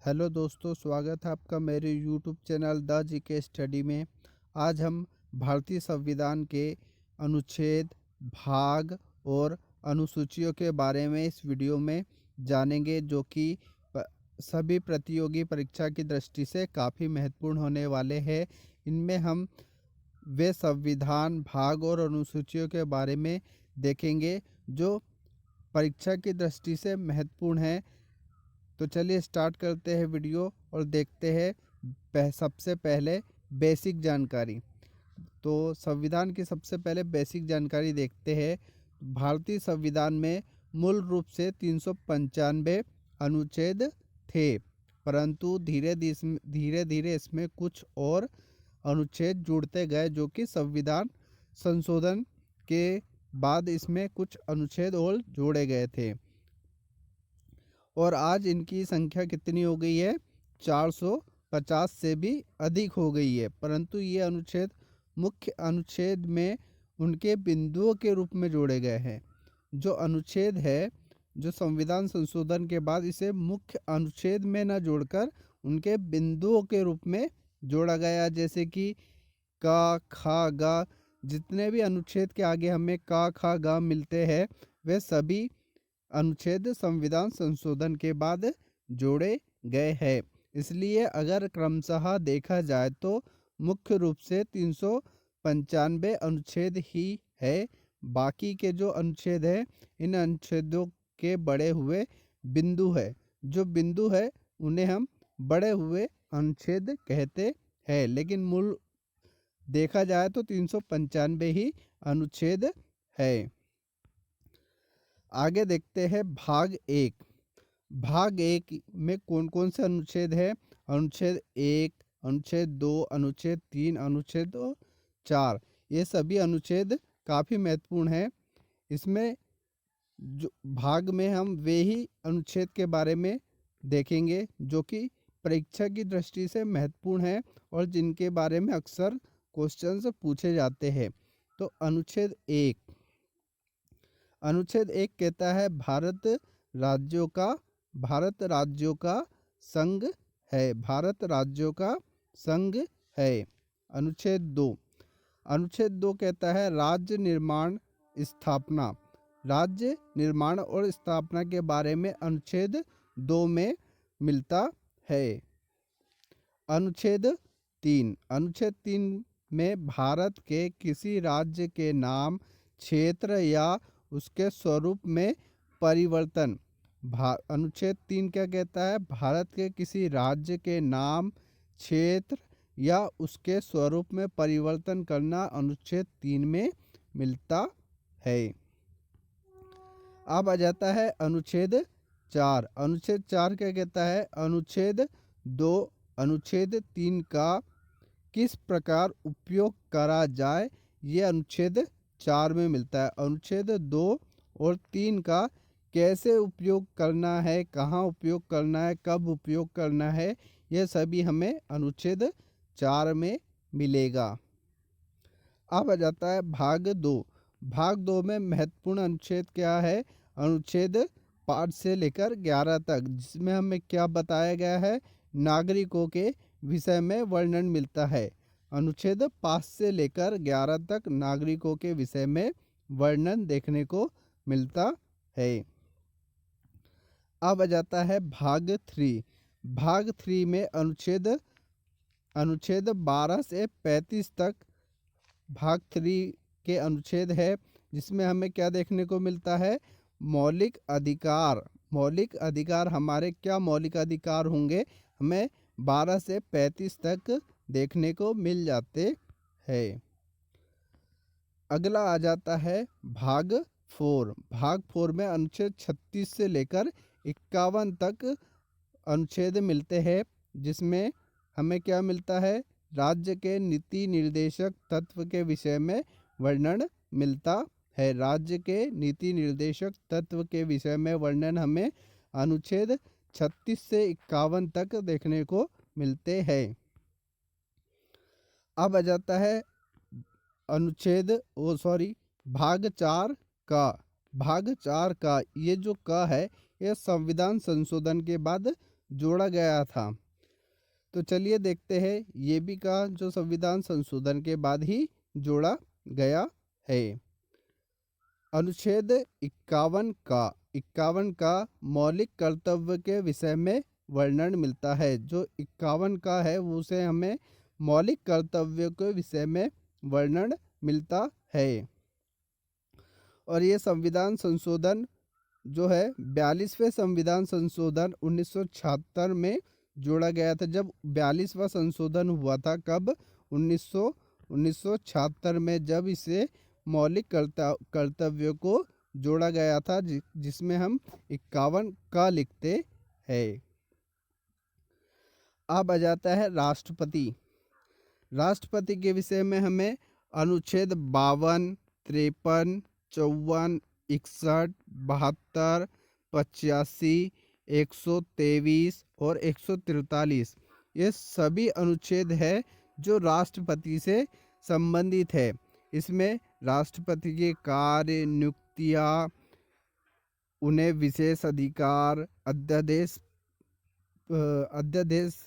Hello दोस्तों, स्वागत है आपका मेरे YouTube channel the GK study में। आज हम भारतीय संविधान के अनुच्छेद, भाग और अनुसूचियों के बारे में इस वीडियो में जानेंगे, जो कि सभी प्रतियोगी परीक्षा की दृष्टि से काफ़ी महत्वपूर्ण होने वाले हैं। इनमें हम वे संविधान, भाग और अनुसूचियों के बारे में देखेंगे जो परीक्षा की दृष्टि से महत्वपूर्ण है। तो चलिए स्टार्ट करते हैं वीडियो और देखते हैं सबसे पहले बेसिक जानकारी। तो संविधान की सबसे पहले बेसिक जानकारी देखते हैं। भारतीय संविधान में मूल रूप से 395 अनुच्छेद थे, परंतु धीरे धीरे इसमें कुछ और अनुच्छेद जुड़ते गए, जो कि संविधान संशोधन के बाद इसमें कुछ अनुच्छेद और जोड़े गए थे। और आज इनकी संख्या कितनी हो गई है? 450 से भी अधिक हो गई है। परंतु ये अनुच्छेद मुख्य अनुच्छेद में उनके बिंदुओं के रूप में जोड़े गए हैं। जो अनुच्छेद है, जो संविधान संशोधन के बाद इसे मुख्य अनुच्छेद में न जोड़कर उनके बिंदुओं के रूप में जोड़ा गया, जैसे कि का, खा, गा। जितने भी अनुच्छेद के आगे हमें का, खा, गा मिलते हैं, वे सभी अनुच्छेद संविधान संशोधन के बाद जोड़े गए हैं। इसलिए अगर क्रमशः देखा जाए तो मुख्य रूप से 395 अनुच्छेद ही है। बाकी के जो अनुच्छेद है, इन अनुच्छेदों के बड़े हुए बिंदु है। जो बिंदु है उन्हें हम बड़े हुए अनुच्छेद कहते हैं, लेकिन मूल देखा जाए तो 395 ही अनुच्छेद है। आगे देखते हैं भाग एक। भाग एक में कौन कौन से अनुच्छेद है? अनुच्छेद 1, अनुच्छेद 2, अनुच्छेद 3, अनुच्छेद 4। ये सभी अनुच्छेद काफ़ी महत्वपूर्ण हैं। इसमें जो भाग में हम वे ही अनुच्छेद के बारे में देखेंगे जो कि परीक्षा की दृष्टि से महत्वपूर्ण है और जिनके बारे में अक्सर क्वेश्चंस पूछे जाते हैं। तो अनुच्छेद 1 कहता है भारत राज्यों का संघ है। भारत राज्यों का संघ है। अनुच्छेद 2 कहता है राज्य निर्माण स्थापना। राज्य निर्माण और स्थापना के बारे में अनुच्छेद 2 में मिलता है। अनुच्छेद 3 में भारत के किसी राज्य के नाम, क्षेत्र या उसके स्वरूप में परिवर्तन। अनुच्छेद 3 क्या कहता है? भारत के किसी राज्य के नाम, क्षेत्र या उसके स्वरूप में परिवर्तन करना अनुच्छेद 3 में मिलता है। अब आ जाता है अनुच्छेद 4। अनुच्छेद 4 क्या कहता है? अनुच्छेद 2 अनुच्छेद 3 का किस प्रकार उपयोग करा जाए, ये अनुच्छेद 4 में मिलता है। अनुच्छेद 2 और 3 का कैसे उपयोग करना है, कहाँ उपयोग करना है, कब उपयोग करना है, यह सभी हमें अनुच्छेद 4 में मिलेगा। अब आ जाता है भाग 2। भाग 2 में महत्वपूर्ण अनुच्छेद क्या है? अनुच्छेद 5 से लेकर 11 तक, जिसमें हमें क्या बताया गया है? नागरिकों के विषय में वर्णन मिलता है। अनुच्छेद 5 से लेकर 11 तक नागरिकों के विषय में वर्णन देखने को मिलता है। अब आ जाता है भाग 3। भाग 3 में अनुच्छेद 12 से 35 तक भाग 3 के अनुच्छेद है, जिसमें हमें क्या देखने को मिलता है? मौलिक अधिकार। मौलिक अधिकार हमारे क्या मौलिक अधिकार होंगे? हमें 12 से 35 तक देखने को मिल जाते हैं। अगला आ जाता है भाग 4। भाग 4 में अनुच्छेद 36 से लेकर 51 तक अनुच्छेद मिलते हैं, जिसमें हमें क्या मिलता है? राज्य के नीति निर्देशक तत्व के विषय में वर्णन मिलता है। राज्य के नीति निर्देशक तत्व के विषय में वर्णन हमें अनुच्छेद 36 से 51 तक देखने को मिलते हैं। अब आ जाता है भाग 4 का। भाग 4 का ये जो का है, यह संविधान संशोधन के बाद जोड़ा गया था। तो चलिए देखते हैं, ये भी का जो संविधान संशोधन के बाद ही जोड़ा गया है। अनुच्छेद 51 का मौलिक कर्तव्य के विषय में वर्णन मिलता है। जो 51 का है वो उसे हमें मौलिक कर्तव्य के विषय में वर्णन मिलता है। और ये संविधान संशोधन जो है 42वें संविधान संशोधन 1976 में जोड़ा गया था। जब 42वां संशोधन हुआ था, कब? 1976 में, जब इसे मौलिक कर्तव्यों को जोड़ा गया था, जिसमें हम 51 का लिखते हैं। अब आ जाता है राष्ट्रपति। राष्ट्रपति के विषय में हमें अनुच्छेद 52, 53, 54, 61, 72, 85, 123 और 143, ये सभी अनुच्छेद है जो राष्ट्रपति से संबंधित है। इसमें राष्ट्रपति के कार्य, नियुक्तियाँ, उन्हें विशेष अधिकार, अध्यादेश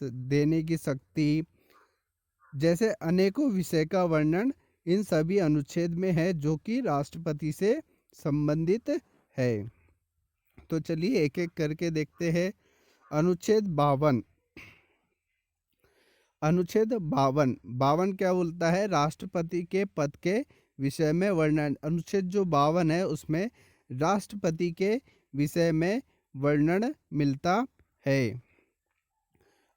देने की शक्ति जैसे अनेकों विषय का वर्णन इन सभी अनुच्छेद में है, जो कि राष्ट्रपति से संबंधित है। तो चलिए एक एक करके देखते हैं। अनुच्छेद 52। अनुच्छेद 52 क्या बोलता है? राष्ट्रपति के पद के विषय में वर्णन। अनुच्छेद जो 52 है उसमें राष्ट्रपति के विषय में वर्णन मिलता है।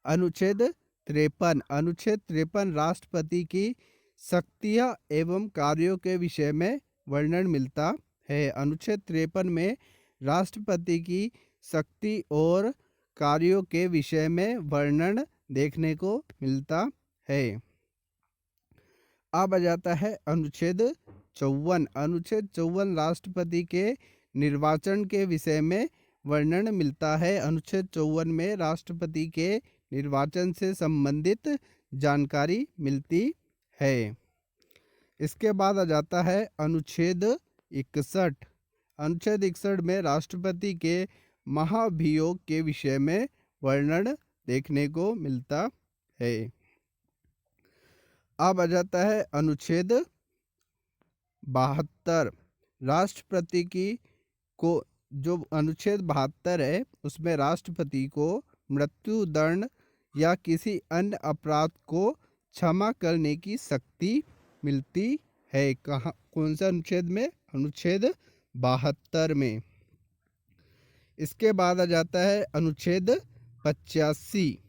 अनुच्छेद 53 राष्ट्रपति की शक्तियाँ एवं कार्यों के विषय में वर्णन मिलता है। अनुच्छेद 53 में राष्ट्रपति की शक्ति और कार्यों के विषय में वर्णन देखने को मिलता है। अब आ जाता है अनुच्छेद 54। अनुच्छेद 54 राष्ट्रपति के निर्वाचन के विषय में वर्णन मिलता है। अनुच्छेद 54 में राष्ट्रपति के निर्वाचन से संबंधित जानकारी मिलती है। इसके बाद आ जाता है अनुच्छेद 61। अनुच्छेद 61 में राष्ट्रपति के महाभियोग के विषय में वर्णन देखने को मिलता है। अब आ जाता है अनुच्छेद 72। राष्ट्रपति की को जो अनुच्छेद 72 है उसमें राष्ट्रपति को मृत्यु दंड या किसी अन्य अपराध को क्षमा करने की शक्ति मिलती है। कहाँ, कौन सा अनुच्छेद में? अनुच्छेद 72 में। इसके बाद आ जाता है अनुच्छेद 85।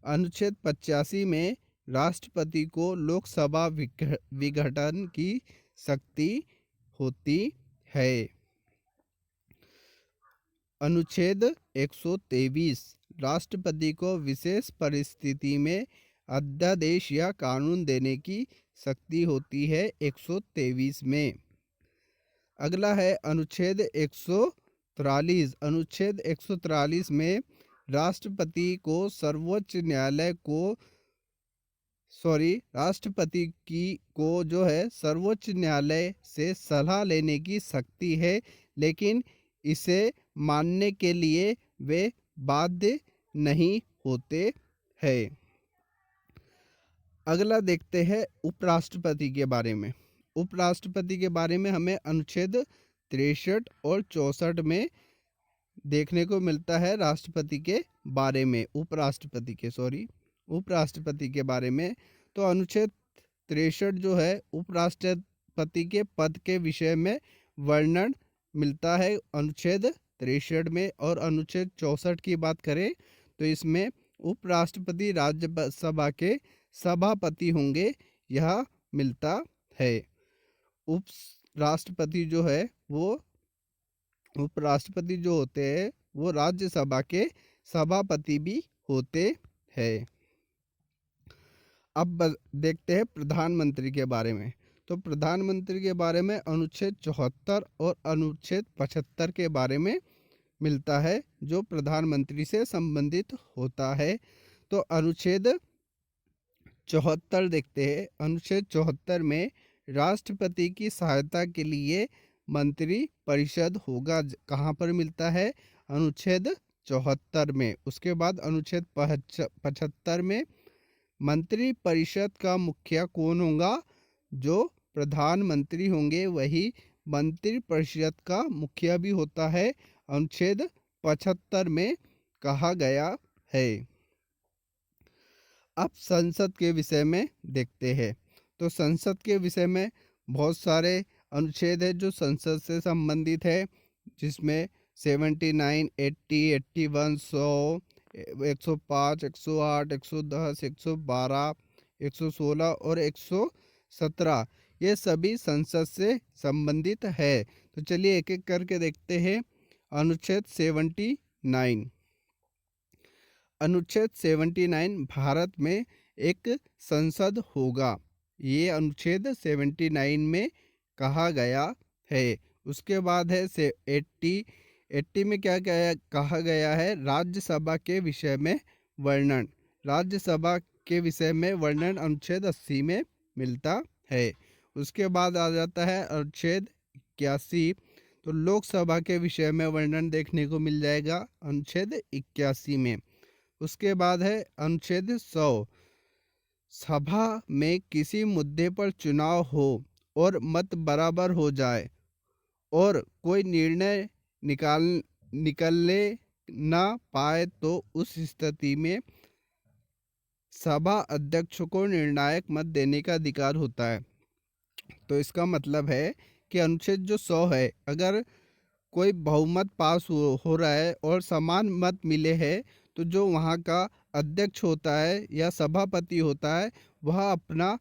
अनुच्छेद 85 में राष्ट्रपति को लोकसभा विघटन की शक्ति होती है। अनुच्छेद 123 राष्ट्रपति को विशेष परिस्थिति में अध्यादेश या कानून देने की शक्ति होती है 123 में। अगला है अनुच्छेद 143। अनुच्छेद 143 में राष्ट्रपति को सर्वोच्च न्यायालय को राष्ट्रपति को जो है सर्वोच्च न्यायालय से सलाह लेने की शक्ति है, लेकिन इसे मानने के लिए वे बाध्य नहीं होते हैं। अगला देखते हैं उपराष्ट्रपति के बारे में। उपराष्ट्रपति के बारे में हमें अनुच्छेद 63 और 64 में देखने को मिलता है राष्ट्रपति के बारे में, उपराष्ट्रपति के बारे में। तो अनुच्छेद 63 जो है उपराष्ट्रपति के पद के विषय में वर्णन मिलता है अनुच्छेद 63 में। और अनुच्छेद 64 की बात करें तो इसमें उपराष्ट्रपति राज्यसभा के सभापति होंगे, यह मिलता है। उपराष्ट्रपति जो है वो उपराष्ट्रपति जो होते हैं वो राज्यसभा के सभापति भी होते हैं। अब देखते हैं प्रधानमंत्री के बारे में। तो प्रधानमंत्री के बारे में अनुच्छेद 74 और अनुच्छेद 75 के बारे में मिलता है, जो प्रधानमंत्री से संबंधित होता है। तो अनुच्छेद 74 देखते हैं। अनुच्छेद 74 में राष्ट्रपति की सहायता के लिए मंत्री परिषद होगा। कहाँ पर मिलता है? अनुच्छेद 74 में। उसके बाद अनुच्छेद 75 में मंत्री परिषद का मुखिया कौन होगा? जो प्रधानमंत्री होंगे वही मंत्री परिषद का मुखिया भी होता है, अनुच्छेद 75 में कहा गया है। अब संसद के विषय में देखते हैं। तो संसद के विषय में बहुत सारे अनुच्छेद हैं जो संसद से संबंधित है, जिसमें 79, 80, 81, 100, 105, 108, 110, 112, 116 और 117 ये सभी संसद से संबंधित है। तो चलिए एक एक करके देखते हैं। अनुच्छेद 79। अनुच्छेद 79 भारत में एक संसद होगा, ये अनुच्छेद 79 में कहा गया है। उसके बाद है 80 में क्या कहा गया है? राज्यसभा के विषय में वर्णन। राज्यसभा के विषय में वर्णन अनुच्छेद 80 में मिलता है। उसके बाद आ जाता है अनुच्छेद 81। तो लोकसभा के विषय में वर्णन देखने को मिल जाएगा अनुच्छेद 81 में। उसके बाद है अनुच्छेद 100। सभा में किसी मुद्दे पर चुनाव हो और मत बराबर हो जाए और कोई निर्णय निकलने ना पाए तो उस स्थिति में सभा अध्यक्ष को निर्णायक मत देने का अधिकार होता है। तो इसका मतलब है कि अनुच्छेद जो 100 है, अगर कोई बहुमत पास हो रहा है और समान मत मिले हैं, तो जो वहाँ का अध्यक्ष होता है या सभापति होता है वह अपना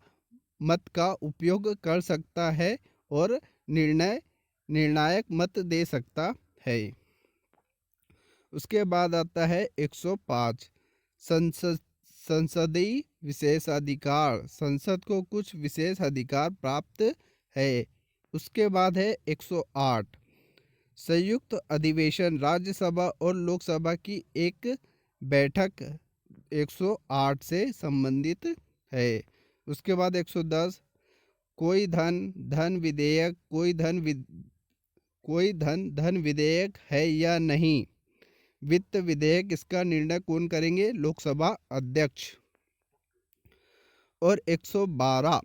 मत का उपयोग कर सकता है और निर्णायक मत दे सकता है। उसके बाद आता है 105 संसदीय विशेषाधिकार। संसद को कुछ विशेष अधिकार प्राप्त है। उसके बाद है 108 संयुक्त अधिवेशन। राज्यसभा और लोकसभा की एक बैठक 108 से संबंधित है। उसके बाद 110 कोई धन विधेयक है या नहीं, वित्त विधेयक, इसका निर्णय कौन करेंगे? लोकसभा अध्यक्ष। और 112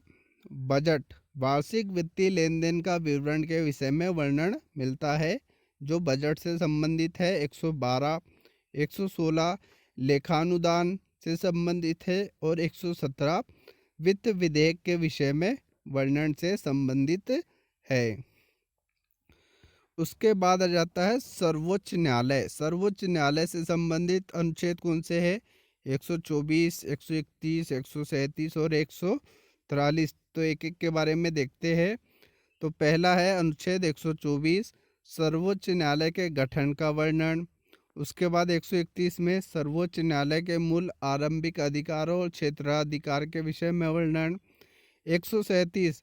बजट। वार्षिक वित्तीय लेन देन का विवरण के विषय में वर्णन मिलता है जो बजट से संबंधित है। 112। 116 लेखानुदान से संबंधित है और 117 वित्त विधेयक के विषय में वर्णन से संबंधित है। उसके बाद आ जाता है सर्वोच्च न्यायालय। सर्वोच्च न्यायालय से संबंधित अनुच्छेद कौन से हैं? 124, 131, 137 और 143। तो एक एक के बारे में देखते हैं। तो पहला है अनुच्छेद 124 सर्वोच्च न्यायालय के गठन का वर्णन। उसके बाद 131 में सर्वोच्च न्यायालय के मूल आरंभिक अधिकारों और क्षेत्राधिकार के विषय में वर्णन। 137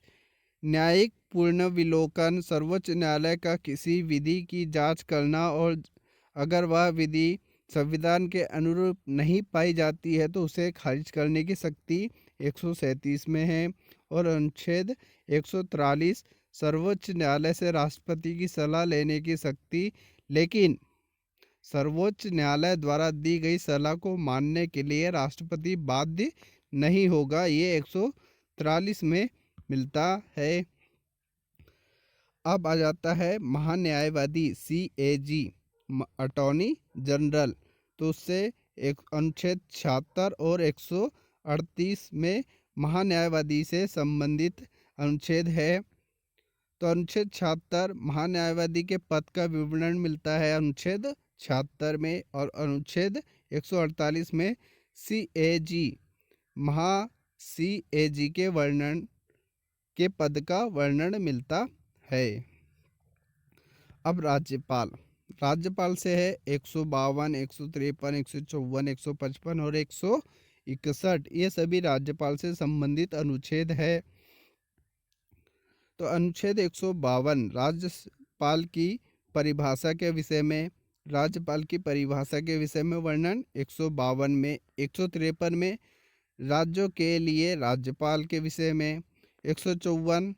न्यायिक पुनर्विलोकन। सर्वोच्च न्यायालय का किसी विधि की जांच करना और अगर वह विधि संविधान के अनुरूप नहीं पाई जाती है तो उसे खारिज करने की शक्ति 137 में है। और अनुच्छेद 143 सर्वोच्च न्यायालय से राष्ट्रपति की सलाह लेने की शक्ति, लेकिन सर्वोच्च न्यायालय द्वारा दी गई सलाह को मानने के लिए राष्ट्रपति बाध्य नहीं होगा, ये 143 में मिलता है। अब आ जाता है महान्यायवादी CAG अटॉर्नी जनरल। तो उससे एक अनुच्छेद 76 और 138 में महान्यायवादी से संबंधित अनुच्छेद है। तो अनुच्छेद 76 महान्यायवादी के पद का विवरण मिलता है अनुच्छेद 76 में, और अनुच्छेद 148 में CAG के वर्णन के पद का वर्णन मिलता है। अब राज्यपाल से है 152, 153, 154, 155 और 161। ये सभी राज्यपाल से संबंधित अनुच्छेद है। तो अनुच्छेद 152 राज्यपाल की परिभाषा के विषय में। राज्यपाल की परिभाषा के विषय में वर्णन 152 में। 153 में राज्यों के लिए राज्यपाल के विषय में। 154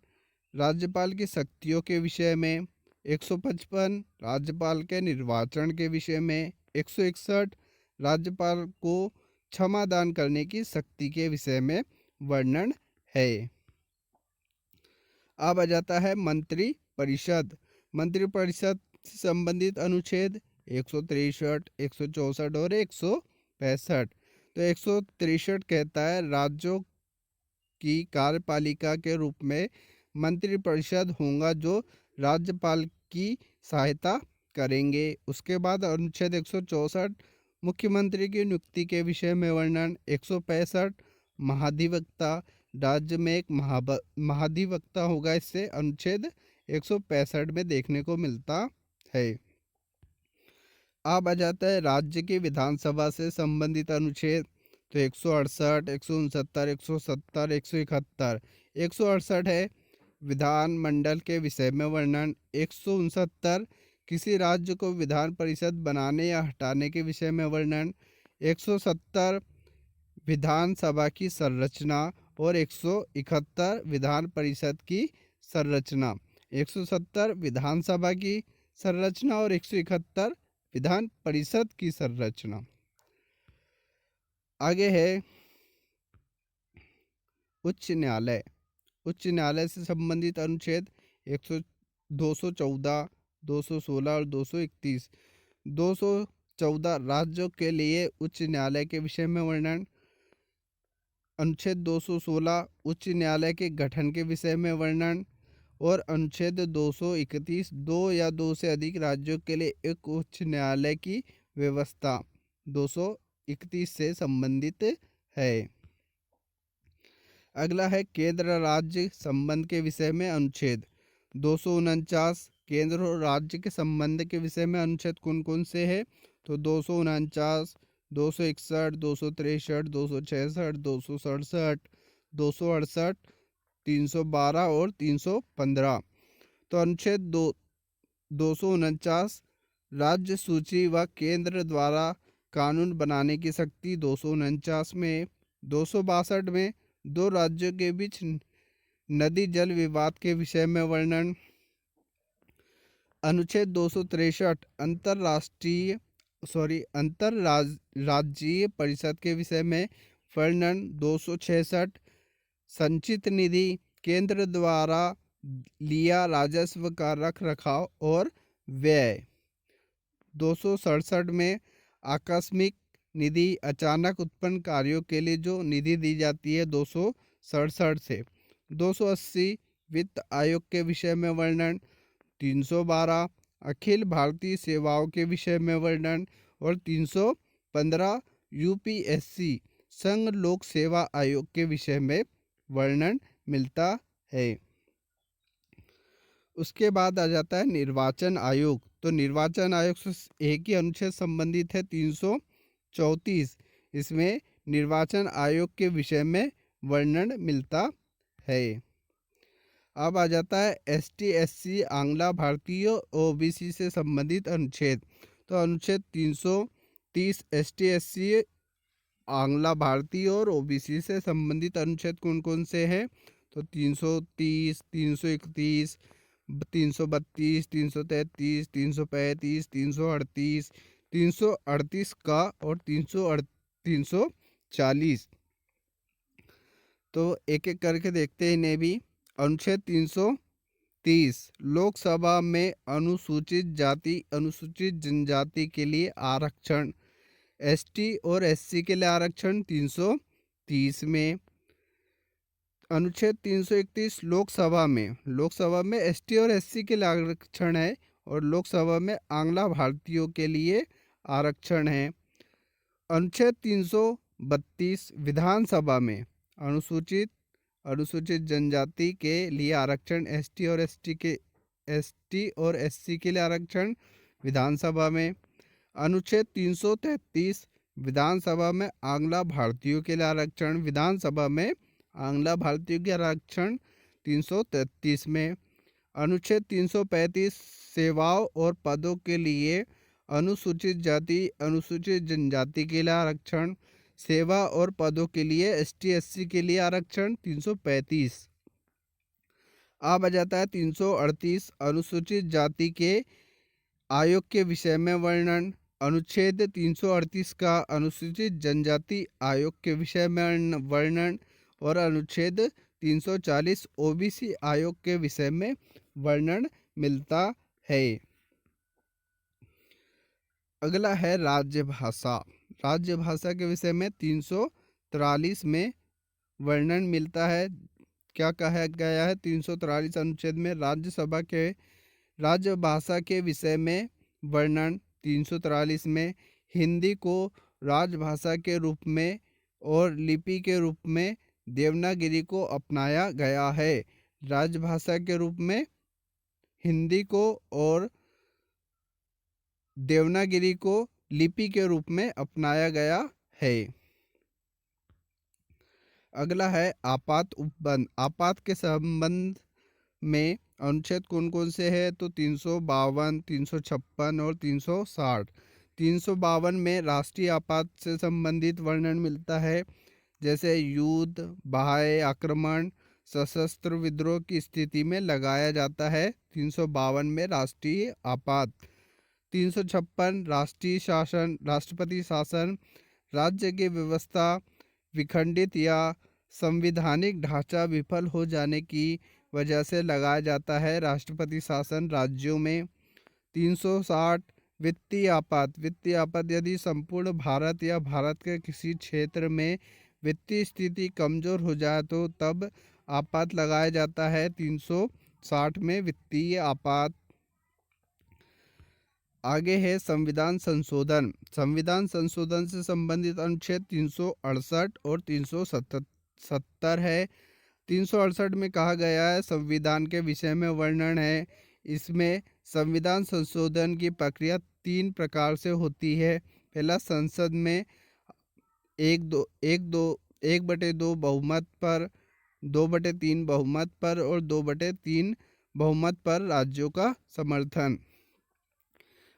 राज्यपाल की शक्तियों के विषय में। 155 राज्यपाल के निर्वाचन के विषय में। 161 राज्यपाल को क्षमा दान करने की शक्ति के विषय में वर्णन है। अब आ जाता है मंत्री परिषद। मंत्री परिषद से संबंधित अनुच्छेद 163, 164 और 165। तो 163 कहता है राज्यों की कार्यपालिका के रूप में मंत्री परिषद होगा जो राज्यपाल की सहायता करेंगे। उसके बाद अनुच्छेद 164 मुख्यमंत्री की नियुक्ति के विषय में वर्णन। 165 महाधिवक्ता, राज्य में एक महाधिवक्ता होगा, इससे अनुच्छेद 165 में देखने को मिलता है। अब आ जाता है राज्य की विधानसभा से संबंधित अनुच्छेद। तो 168, 169, 170, 171। 168 है विधानमंडल के विषय में वर्णन। 169 किसी राज्य को विधान परिषद बनाने या हटाने के विषय में वर्णन। 170 विधानसभा की संरचना और 171 विधान परिषद की संरचना। 170 विधानसभा की संरचना और 171 विधान परिषद की संरचना। आगे है उच्च न्यायालय। उच्च न्यायालय से संबंधित अनुच्छेद 214, 216 और 231। 214 राज्यों के लिए उच्च न्यायालय के विषय में वर्णन। अनुच्छेद 216 उच्च न्यायालय के गठन के विषय में वर्णन। और अनुच्छेद 231 दो या दो से अधिक राज्यों के लिए एक उच्च न्यायालय की व्यवस्था 231 से संबंधित है। अगला है केंद्र राज्य संबंध के विषय में अनुच्छेद 249। केंद्र और राज्य के संबंध के विषय में अनुच्छेद कौन कौन से हैं? तो 249, 261, 263, 266, 267, 268, 312 और 315। तो अनुच्छेद 249 राज्य सूची व केंद्र द्वारा कानून बनाने की शक्ति 249 में। 262 में दो राज्यों के बीच नदी जल विवाद के विषय में वर्णन। अनुच्छेद 263 अंतरराज्यीय परिषद के विषय में वर्णन। 266 संचित निधि केंद्र द्वारा लिया राजस्व का रख रखाव और व्यय। 267 में आकस्मिक निधि अचानक उत्पन्न कार्यों के लिए जो निधि दी जाती है 267 से। 280 वित्त आयोग के विषय में वर्णन। 312 अखिल भारतीय सेवाओं के विषय में वर्णन। और 315 यूपीएससी संघ लोक सेवा आयोग के विषय में वर्णन मिलता है। उसके बाद आ जाता है निर्वाचन आयोग। तो निर्वाचन आयोग से एक ही अनुच्छेद संबंधित है 334। इसमें निर्वाचन आयोग के विषय में वर्णन मिलता है। अब आ जाता है एसटी एससी आंग्ला भारतीय ओबीसी से संबंधित अनुच्छेद। तो अनुच्छेद 330 एसटी एससी आंग्ला भारतीय और ओबीसी से संबंधित अनुच्छेद कौन कौन से हैं? तो 330, 331, 332, 333, 335, 338, 338 का और 340। तो एक एक करके देखते हैं इन्हें भी। अनुच्छेद 330 लोकसभा में अनुसूचित जाति अनुसूचित जनजाति के लिए आरक्षण। एसटी और एससी के लिए आरक्षण 330 में। अनुच्छेद 331 लोकसभा में एसटी और एससी के लिए आरक्षण है और लोकसभा में आंग्ला भारतीयों के लिए आरक्षण है। अनुच्छेद 332 विधानसभा में अनुसूचित जनजाति के लिए आरक्षण। एसटी और एससी के लिए आरक्षण विधानसभा में। अनुच्छेद 333 विधानसभा में आंग्ला भारतीयों के लिए आरक्षण। विधानसभा में आंग्ला भारतीयों के आरक्षण 333 में। अनुच्छेद 335 सेवाओं और पदों के लिए अनुसूचित जाति अनुसूचित जनजाति के लिए आरक्षण। सेवा और पदों के लिए एसटी एससी के लिए आरक्षण 335। अब आ जाता है 338 अनुसूचित जाति के आयोग के विषय में वर्णन। अनुच्छेद 338 का अनुसूचित जनजाति आयोग के विषय में वर्णन और अनुच्छेद 340 ओबीसी आयोग के विषय में वर्णन मिलता है। अगला है राज्य भाषा। राज्य भाषा के विषय में 343 में वर्णन मिलता है। क्या कहा गया है 343 अनुच्छेद में? राज्यसभा के राज्य भाषा के विषय में वर्णन 343 में हिंदी को राजभाषा के रूप में और लिपि के रूप में देवनागरी को अपनाया गया है। राजभाषा के रूप में हिंदी को और देवनागरी को लिपि के रूप में अपनाया गया है। अगला है आपात उपबंध। आपात के संबंध में अनुच्छेद कौन कौन से हैं? तो 352, 356 और 360। 352 में राष्ट्रीय आपात से संबंधित वर्णन मिलता है, जैसे युद्ध, बाह्य आक्रमण, सशस्त्र विद्रोह की स्थिति में लगाया जाता है 352 में राष्ट्रीय आपात। 356 राष्ट्रीय शासन, राष्ट्रपति शासन, राज्य की व्यवस्था विखंडित या संवैधानिक ढांचा विफल हो जाने की वजह से लगाया जाता है राष्ट्रपति शासन राज्यों में। 360 वित्तीय आपात। वित्तीय आपात यदि संपूर्ण भारत या भारत के किसी क्षेत्र में वित्तीय स्थिति कमजोर हो जाए तो तब आपात लगाया जाता है 360 में वित्तीय आपात। आगे है संविधान संशोधन। संविधान संशोधन से संबंधित अनुच्छेद 368 और 370 है। 368 में कहा गया है संविधान के विषय में वर्णन है। इसमें संविधान संशोधन की प्रक्रिया 3 प्रकार से होती है। पहला, संसद में 1/2 बहुमत पर, 2/3 बहुमत पर और 2/3 बहुमत पर राज्यों का समर्थन।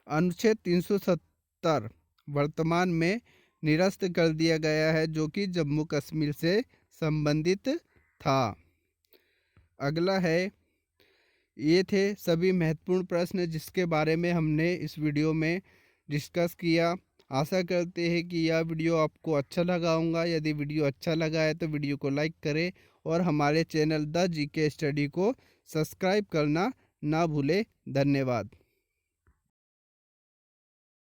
अनुच्छेद 370 वर्तमान में निरस्त कर दिया गया है, जो कि जम्मू कश्मीर से संबंधित था। अगला है, ये थे सभी महत्वपूर्ण प्रश्न जिसके बारे में हमने इस वीडियो में डिस्कस किया। आशा करते हैं कि यह वीडियो आपको अच्छा लगा होगा। यदि वीडियो अच्छा लगा है तो वीडियो को लाइक करें और हमारे चैनल द जीके स्टडी को सब्सक्राइब करना ना भूलें। धन्यवाद।